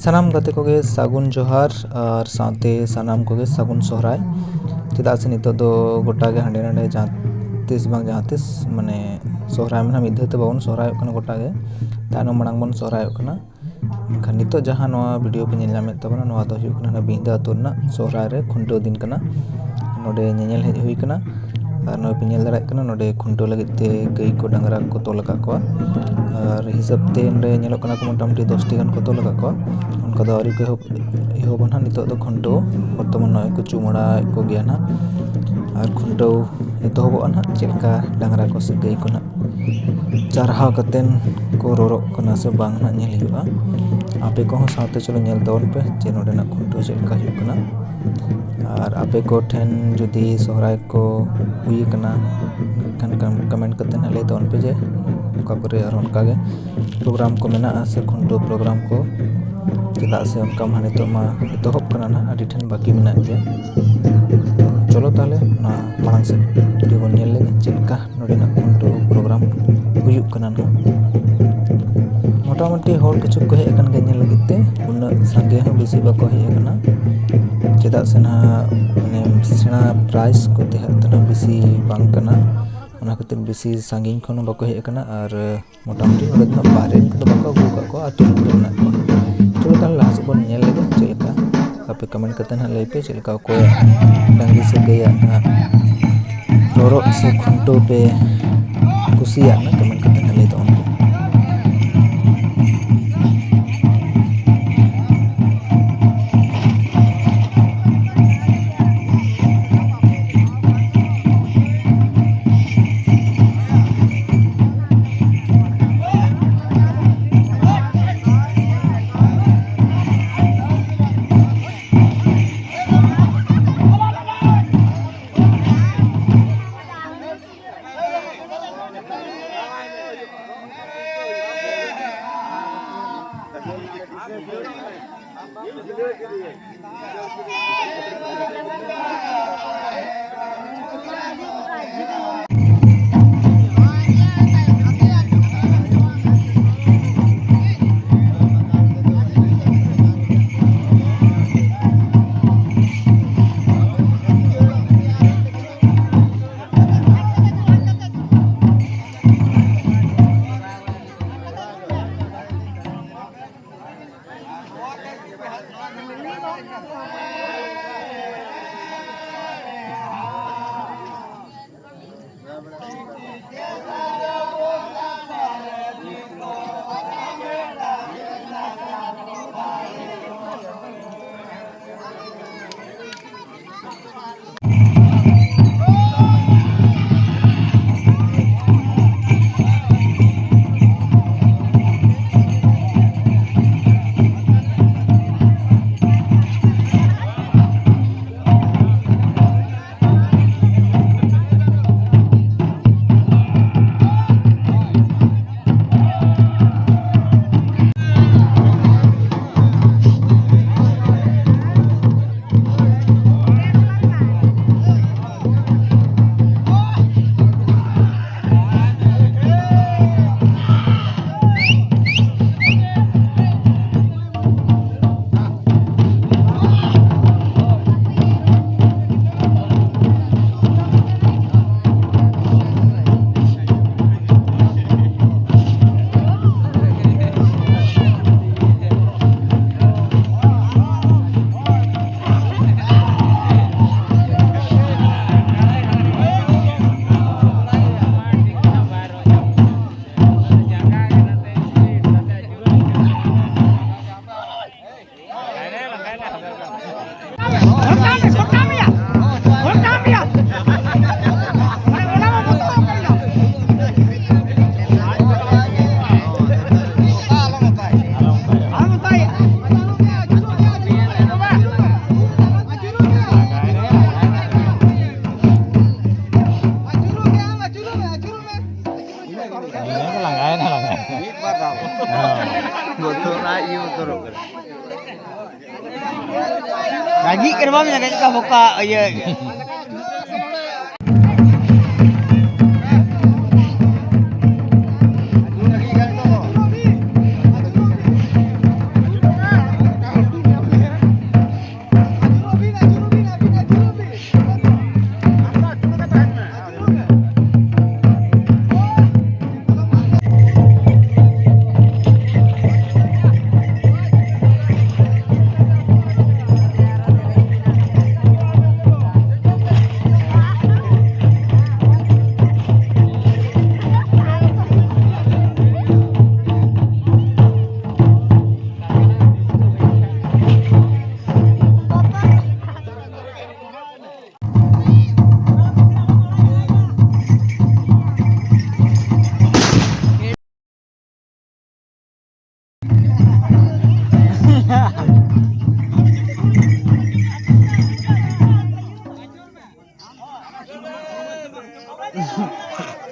सानाम गाते कोगे सागुन जोहार और साथे सानाम कोगे सागुन सोहराय चेदा से नितो दो गोटा गे हांडे नांडे जहाँ तिस माने सोहराय में मिद धते बाबन सोहराय कना गोटा गे तानो मणांग बन सोहराय कना एनखान नितो जहाँ नोआ वीडियो पे नेल नामेत तबना नोआ दो हुयुग कना बिंदा अतु रना सोहराय रे खुंटो दिन कना नोडे नेल हेज हुई कना और नोए पे नेल दाड़ाय कना नोडे खुंटो लगित ते गाय को डांगरा को तोल का को और हिसाब ते नोडे नेलो कना को मोटामुटी 10 टी गान को तोल का को उनका दो आरी को एहोबन हा नितो दो खुंटो बर्तमान नोए को चुमड़ा को गया ना और खुंटो एतोहबोन हा चेलका डांगरा को से गाय को ना चारहा कतेन को रोरो कना से बांग ना नेल हुआ आपे को हो साथे चलो नेल तवन पे जे नोडे ना खुंटो चेलका हुई कना और आपे को ठेन जुदी सोहराय को हुई कना कमेंट करते ना ले तवन पे जे ओका करे और उनका गे प्रोग्राम को मेना से खुंटो प्रोग्राम को चेदा से उनका माने तो मा एतोहब कना ना आदि ठेन बाकी मेना गया चलो ताले ना मांग से वीडियो बन नेल ले चेलका नोडे ना खुंटो प्रोग्राम हुयुग कना ना मोटामुटी होर किछु को हेकन गे नेल लगिते उन संगे हो बेसी बाको हेकना चेदा से ना माने सेना प्राइस को तेहतना बेसी बांग कना ओना खातिर बेसी सांगिन खन बाको हेकना और मोटामुटी नोडे ना बाहरे को बाको अगु को आतु ना को चलो ताले लास्ट बन नेल ले चेलका आपे कमेंट करते ना ले पे चेलका को डांगरी से गया ना रोरो से खुंटो पे कुसिया ना कमेंट करते ना ले तो उनको Lagi kenapa minyak kita buka iya. हाँ